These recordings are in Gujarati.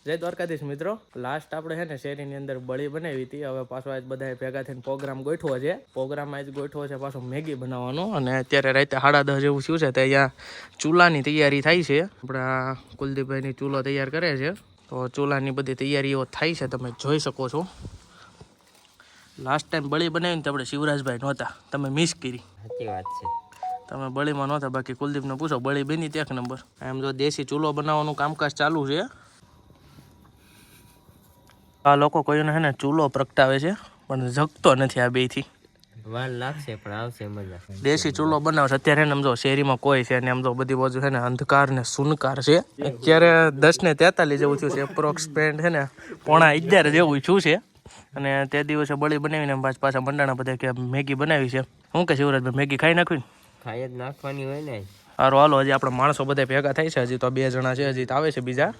જય દ્વારકાધીશ મિત્રો, લાસ્ટ આપણે છે ને શેરીની અંદર બળી બનાવી હતી. હવે પાછો આજ બધા ભેગા થઈને પ્રોગ્રામ ગોઠવો છે. પ્રોગ્રામ આજ ગોઠવો છે પાછો મેગી બનાવવાનો. અને અત્યારે રાતે 10:30 જેવું થયું છે. તો અહીંયા ચૂલાની તૈયારી થાય છે. આપણા કુલદીપભાઈની ચૂલો તૈયાર કરે છે. તો ચૂલાની બધી તૈયારીઓ થાય છે, તમે જોઈ શકો છો. લાસ્ટ ટાઈમ બળી બનાવીને તો આપણે શિવરાજભાઈ નહોતા, તમે મિસ કરી. સાચી વાત છે, તમે બળીમાં નહોતા. બાકી કુલદીપને પૂછો, બળી બની એક નંબર. એમ જો દેશી ચૂલો બનાવવાનું કામકાજ ચાલુ છે. આ લોકો કોઈને છે ને ચૂલો પ્રગટાવે છે, પણ જગતો નથી આ બેથી. વાર લાગશે પણ આવશે મજા. દેશી ચૂલો બનાવશે અત્યારે ને. સમજો શેરીમાં કોઈ છે ને, સમજો બધી બાજુ છે ને અંધકાર ને સુનકાર છે. અત્યારે 10:43 જેવું થયું છે. એપ્રોક્સ પેન્ટ છે ને 10:11 જેવું થયું છે. અને તે દિવસે બળી બનાવીને પાછા મંડાણા બધા કે મેગી બનાવી છે. શું કે શિવરાજભાઈ, મેગી ખાઈ નાખવી ને? ખાઈ જ નાખવાની હોય ને. સારું હાલો, હજી આપણા માણસો બધા ભેગા થાય છે. હજી તો 2 જણા છે, હજી તો આવે છે બીજા.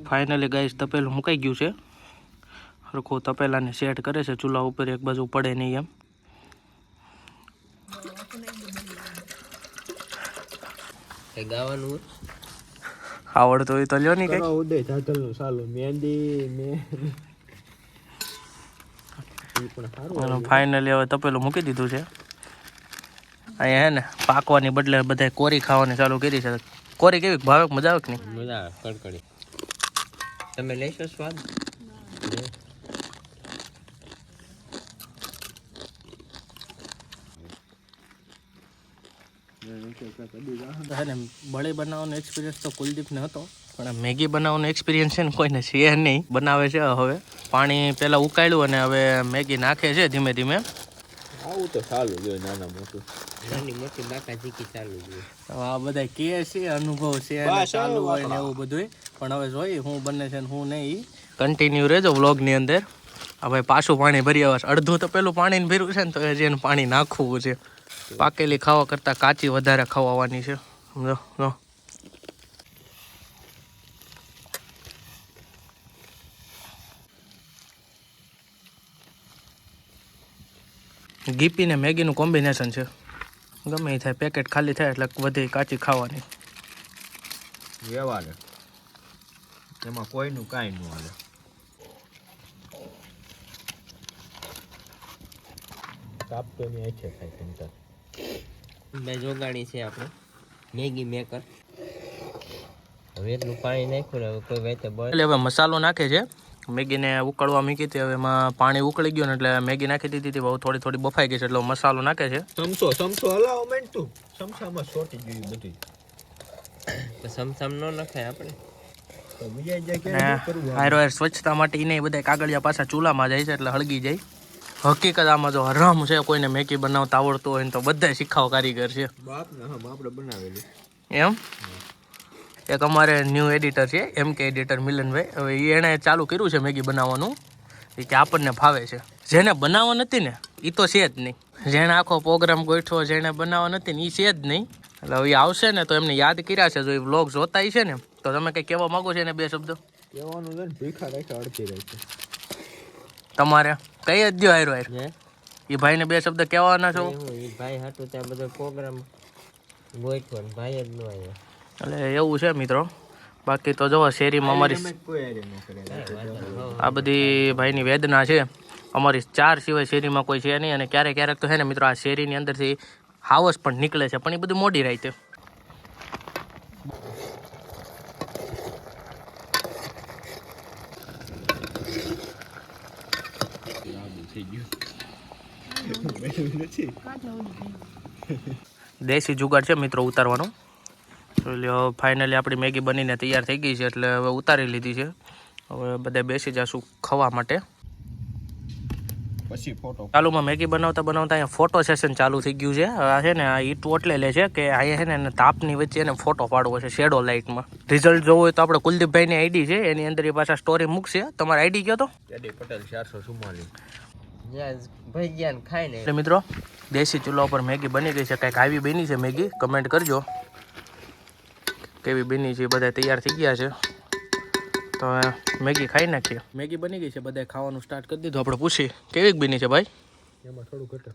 ફાઇનલી ગાઈસ તપેલું મુકાઈ ગયું છે. હરખું તપેલાને સેટ કરે છે ચૂલા ઉપર, એક બાજુ પડે નહીં એમ. ગાવાનું આવડતો હોય તો લ્યો નહીં કઈ. ઉદય જાતલનું સાલું મહેંદી ફાઇનલી હવે તપેલું મૂકી દીધું છે. અહીંયા હે ને પાકવાની બદલે બધા કોરી ખાવાની ચાલુ કરી છે. કોરી કેવી ભાવે, મજા આવે કે નહીં? મજા આવે, કડકડી. તમે લેશો સ્વાદ? બળી બનાવવાનો એક્સપિરિયન્સ તો કુલદીપને હતો, પણ મેગી બનાવવાનો એક્સપિરિયન્સ છે ને કોઈને છે નહીં. બનાવે છે હવે. પાણી પહેલાં ઉકાળ્યું અને હવે મેગી નાખે છે ધીમે ધીમે. આવું તો સાલું જોઈએ, નાના મોટું નાની મોટી બાકાજીકી ચાલુ જોઈએ. આ બધા કહે છે અનુભવ છે ચાલુ હોય ને એવું બધું, પણ હવે જોઈએ શું બને છે ને શું નહીં. કન્ટિન્યુ રહેજો વ્લોગની અંદર. હવે પાછું પાણી ભરી આવે. અડધું તો પેલું પાણી ભર્યું છે ને, તો હજી એને પાણી નાખવું છે. પાકેલી ખાવા કરતાં કાચી વધારે ખવાવાની છે, સમજો. ગીપી ને મેગીનું કોમ્બિનેશન છે. ગમે એ થાય, પેકેટ ખાલી થાય એટલે વધી કાચી ખાવાની. વ્યવહાર એમાં કોઈનું કાંઈ ન હાલે. કાપતો ની આંખે ખાય ચમચા. મેં જોગાણી છે આપણે મેગી મેકર. હવે એટલું પાણી નાખ્યું ને, હવે કોઈ વાતે બળ. એટલે હવે મસાલો નાખે છે. મેગીને ઉકળવા મૂકી હતી, હવે એમાં પાણી ઉકળી ગયું ને એટલે મેગી નાખી દીધી હતી. બહુ થોડી બફાઈ ગઈ છે એટલે મસાલો નાખે છે. સમસો હલાવો મેં તું સમસામાં સોટી ગયું બધી. તો સમસામ ન નખાય આપણે. તો બીજા જગ્યાએ કરવું. હારો સ્વચ્છતા માટે એને બધા કાગળિયા પાછા ચૂલામાં જાય છે એટલે હળગી જાય. હકીકત આમાં જો હરામ છે, કોઈને મેગી બનાવતા આવડતું હોય ને તો બધા શીખાવ કારીગર છે. આપણે બનાવેલી એમ. એક અમારે ન્યૂ એડિટર છે, MK એડિટર મિલનભાઈ. હવે એણે ચાલુ કર્યું છે મેગી બનાવવાનું. એ કે આપણને ફાવે છે. જેને બનાવવા નથી ને એ તો છે જ નહીં. જેણે આખો પ્રોગ્રામ ગોઠવો, જેણે બનાવવા નથી ને એ છે જ નહીં. એટલે હવે આવશે ને તો એમને યાદ કર્યા છે. જો એ વ્લોગ જોતા છે ને, તો તમે કંઈ કહેવા માગો છો એને 2 શબ્દો? કહેવાનું છે ને, ભીખા રાખ્યા અડધી રાખે. તમારે કઈ જ દો હારો એ ભાઈને 2 શબ્દ કહેવાના છો? એ ભાઈ હાટું ત્યાં બધો પ્રોગ્રામ ગોઠવો ને ભાઈ જ ન આવ્યો. એટલે એવું છે મિત્રો. બાકી તો જો શેરીમાં અમારી આ બધી ભાઈની વેદના છે. અમારી 4 સિવાય શેરીમાં કોઈ છે નહીં. અને ક્યારેક તો છે ને મિત્રો, આ શેરીની અંદરથી હાવસ પણ નીકળે છે, પણ એ બધું મોડી રાતે. દેશી જુગાડ છે મિત્રો ઉતારવાનો. એટલે ફાઇનલી આપણી મેગી બનીને તૈયાર થઈ ગઈ છે, એટલે હવે ઉતારી લીધી છે. હવે બધા બેસી જશું ખાવા માટે. પછી ફોટો ચાલુમાં મેગી બનાવતા અહીંયા ફોટો સેશન ચાલુ થઈ ગયું છે. આ છે ને આ ઈટું એટલે લે છે કે અહીંયા છે ને તાપની વચ્ચે એને ફોટો પાડવો છે શેડો લાઇટમાં. રિઝલ્ટ જોવું હોય તો આપણે કુલદીપભાઈની આઈડી છે, એની અંદર એ પાછા સ્ટોરી મૂકશે. તમારી આઈડી કયો તો? એડી પટેલ 444. ભાઈ જ્ઞાન ખાય ને. એટલે મિત્રો દેશી ચૂલા ઉપર મેગી બની ગઈ છે. કંઈક આવી બની છે મેગી, કમેન્ટ કરજો કેવી બની છે. બધા તૈયાર થઈ ગયા છે, તો મેગી ખાઈ નાખીએ. મેગી બની ગઈ છે, બધા ખાવાનું સ્ટાર્ટ કરી દીધું. આપણે પૂછી કેવી બની છે ભાઈ? એમાં થોડું ઘટે.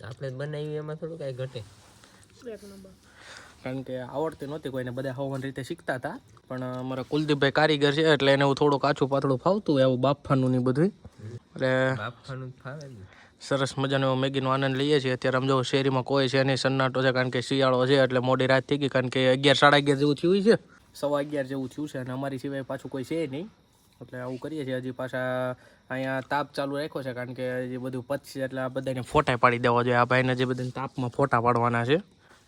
આપણે બનાવી એમાં થોડું કાંઈ ઘટે. કારણ કે આવડતી નહોતી કોઈને, બધા હવાની રીતે શીખતા હતા. પણ અમારા કુલદીપભાઈ કારીગર છે એટલે એને એવું થોડું કાચું પાતળું ફાવતું એવું બાફાનું ને બધું. એટલે બાફાનું જ ફાવે ને. સરસ મજાનો મેગીનો આનંદ લઈએ છીએ. અત્યારે આમ જો શેરીમાં કોઈ છે નહીં, સન્નાટો છે, કારણ કે શિયાળો છે એટલે મોડી રાત થઈ ગઈ. કારણ કે 11 સાડા 11 જેવું થયું છે, 11:15 જેવું થયું છે, અને અમારી સિવાય પાછું કોઈ છે નહીં. એટલે આવું કરીએ છીએ. હજી પાછા અહીંયા તાપ ચાલુ રાખ્યો છે કારણ કે જે બધું પચશે એટલે આ બધાને ફોટા પાડી દેવા જોઈએ. આ ભાઈને જે બધાને તાપમાં ફોટા પાડવાના છે.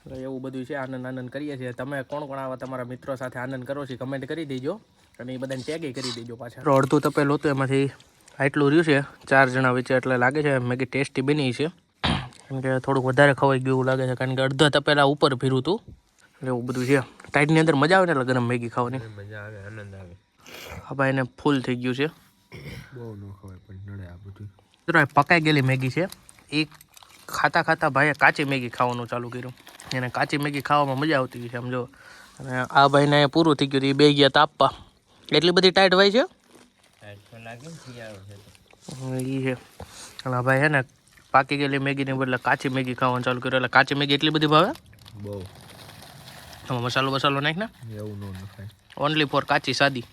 એટલે એવું બધું છે. આનંદ કરીએ છીએ. તમે કોણ કોણ આવા તમારા મિત્રો સાથે આનંદ કરો છો કમેન્ટ કરી દેજો, અને એ બધાને ટેગ કરી દેજો પાછા. અડધું તપેલું હતું એમાંથી આટલું રહ્યું છે 4 જણા વચ્ચે, એટલે લાગે છે મેગી ટેસ્ટી બની છે. કેમ કે થોડુંક વધારે ખવાઈ ગયું એવું લાગે છે, કારણ કે અડધા તપેલા ઉપર ભીરું હતું. એટલે એવું બધું છે. ટાઈટની અંદર મજા આવે ને એટલે ગરમ મેગી ખાવાની મજા આવે, આનંદ આવે. આ ભાઈને ફૂલ થઈ ગયું છે. બહુ ન ખવાય પણ નડે આ બધું. મિત્રો પકાઈ ગયેલી મેગી છે. એ ખાતા ભાઈએ કાચી મેગી ખાવાનું ચાલુ કર્યું. એને કાચી મેગી ખાવામાં મજા આવતી છે સમજો. અને આ ભાઈને પૂરું થઈ ગયું, એ બે ગયા તાપવા. એટલી બધી ટાઈટ હોય છે લાગે ને શિયાળો છે એ છે. અને ભાઈ છે ને પાકી ગયેલી મેગીને બદલે કાચી મેગી ખાવાનું ચાલુ કર્યું. એટલે કાચી મેગી એટલી બધી ભાવે. બહુ આમાં મસાલો નાખ ને, એવું ન નખાય. ઓનલી ફોર કાચી સાદી.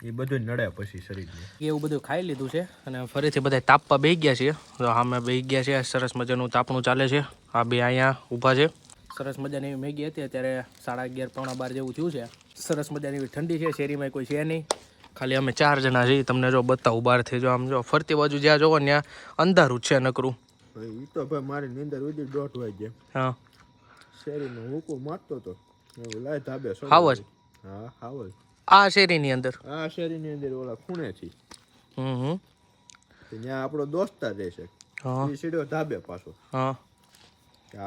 એ બધું નડે પછી શરીરને. એવું બધું ખાઈ લીધું છે અને ફરીથી બધા તાપવા બેસી ગયા છે. તો સામે બેસી ગયા છે. સરસ મજાનું તાપણું ચાલે છે. આ બે અહીંયા ઊભા છે. સરસ મજાની એવી મેગી હતી. અત્યારે 11:30 પોણા 12 જેવું થયું છે. સરસ મજાની એવી ઠંડી છે. શેરીમાં કોઈ છે નહીં, ખાલી અમે 4 જણા છીએ. તમને જો બતાવું બહારથી, જો આમ જો ફરતી બાજુ જ્યાં જોવો ત્યાં અંધારું જ છે નકરું. એ તો ભાઈ મારી નીંદર ઉડી 1:30 વાગે. હા શેરીનો હુકુ મારતો તો લાય ધાબે. હાવ જ? હા હાવ જ. આ શેરીની અંદર? આ શેરીની અંદર ઓલા ખૂણેથી. હમ ત્યાં આપણો દોસ્તાર રહેશે. હા એ સીડો ધાબે પાછો. હા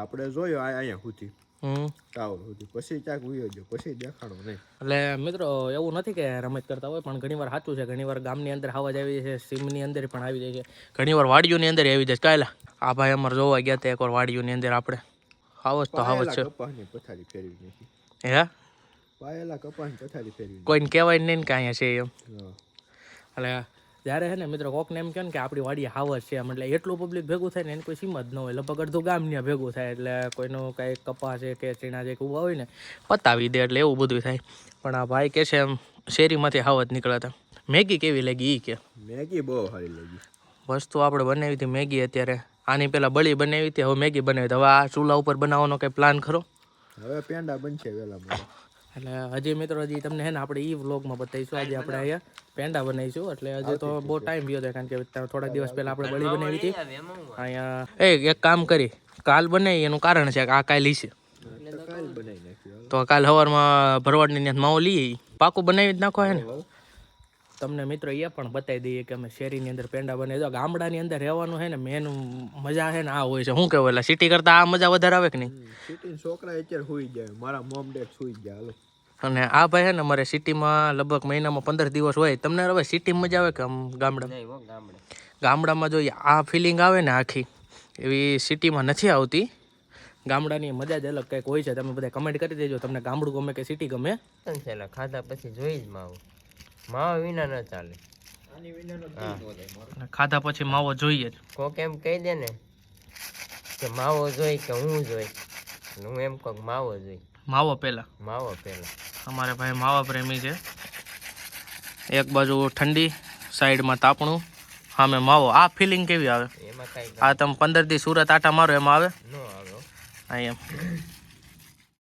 આપણે જોયો અહીંયા સુધી હમ ટાવર સુધી, પછી ક્યાંક ઉયો ગયો, પછી દેખાડો નહીં. એટલે મિત્રો એવું નથી કે રમત કરતા હોય, પણ ઘણીવાર સાચું છે. ઘણીવાર ગામની અંદર અવાજ આવી જાય છે, સીમની અંદર પણ આવી જાય છે, ઘણીવાર વાડીઓની અંદર આવી જાય છે. કાયલા આ ભાઈ અમારે જોવા ગયા હતા એકવાર વાડીઓની અંદર. આપણે હાવજ તો હાવજ છે. કપાસની પથારી ફેરવી નાખી. હે પાયેલા કપાસની પથારી ફેરવી કોઈને કહેવાય નહીં ને કે અહીંયા છે એમ. નાખી. એટલે જ્યારે છે ને મિત્રો કોકને એમ કહે ને કે આપણી વાડી હાવજ છે એમ, એટલે એટલું પબ્લિક ભેગું થાય ને એની કોઈ સીમત ન હોય. લગભગ અડધું ગામ ત્યાં ભેગું થાય. એટલે કોઈનું કાંઈ કપાસ છે કે ચીણા છે કે ઊભા હોય ને પતાવી દે, એટલે એવું બધું થાય. પણ આ ભાઈ કે છે એમ શેરીમાંથી હાવજ નીકળ્યા હતા. મેગી કેવી લાગી એ કે? મેગી બહુ સારી લાગી. વસ્તુ આપણે બનાવી હતી મેગી. અત્યારે આની પહેલાં બળી બનાવી હતી, હવે મેગી બનાવી હતી. હવે આ ચૂલા ઉપર બનાવવાનો કંઈ પ્લાન ખરો? હવે પેંડા બનશે વહેલા મોડા. એટલે હજી મિત્રો હજી તમને હે ને આપણે એ વ્લોગમાં બતાવીશું. આજે આપણે અહીંયા પેંડા બનાવીશું. એટલે હજી તો બહુ ટાઈમ ગયો હતો, કારણ કે થોડાક દિવસ પહેલાં આપણે બળી બનાવી હતી અહીંયા. એક કામ કરી, કાલ બનાવી એનું કારણ છે કે આ કાલ છે કાલ બનાવી નાખ્યું. તો કાલ સવારમાં ભરવાડની ત્યાં માવો લઈએ, પાકું બનાવી જ નાખો હે ને. તમને મિત્રો એ પણ બતાવી દઈએ કે અમે શેરીની અંદર પેંડા બનાવી દો. ગામડાની અંદર રહેવાનું છે ને મેન મજા છે ને આ હોય છે. શું કહેવાય, એટલે સિટી કરતાં આ મજા વધારે આવે કે નહીં? સિટી છોકરા અત્યારે સુઈ જાય, મારા મોમ ડેડ સુઈ ગયા. હાલો. અને આ ભાઈ છે ને અમારે સિટીમાં લગભગ મહિનામાં 15 દિવસ હોય. તમને હવે સિટીમાં મજા આવે કે આમ ગામડામાં? ગામડામાં જોઈએ આ ફિલિંગ આવે ને આખી, એવી સિટીમાં નથી આવતી. ગામડાની મજા જ અલગ કંઈક હોય છે. તમે બધા કમેન્ટ કરી દેજો તમને ગામડું ગમે કે સિટી ગમે. ખાધા પછી જોઈ જ માવો વિના ન ચાલે. ખાધા પછી માવો જોઈએ જ. કોક એમ કહી દે ને કે માવો જોઈ કે હું જોઈ, હું એમ કહું માવો જોઈ. માવો પહેલા. અમારે ભાઈ માવા પ્રેમી છે. એક બાજુ ઠંડી, સાઈડમાં તાપણું, સામે માવો. આ ફિલિંગ કેવી આવે? એમાં કઈ આ તમે 15 દી સુરત આટા મારો એમાં આવે ન આવે. હા એમ.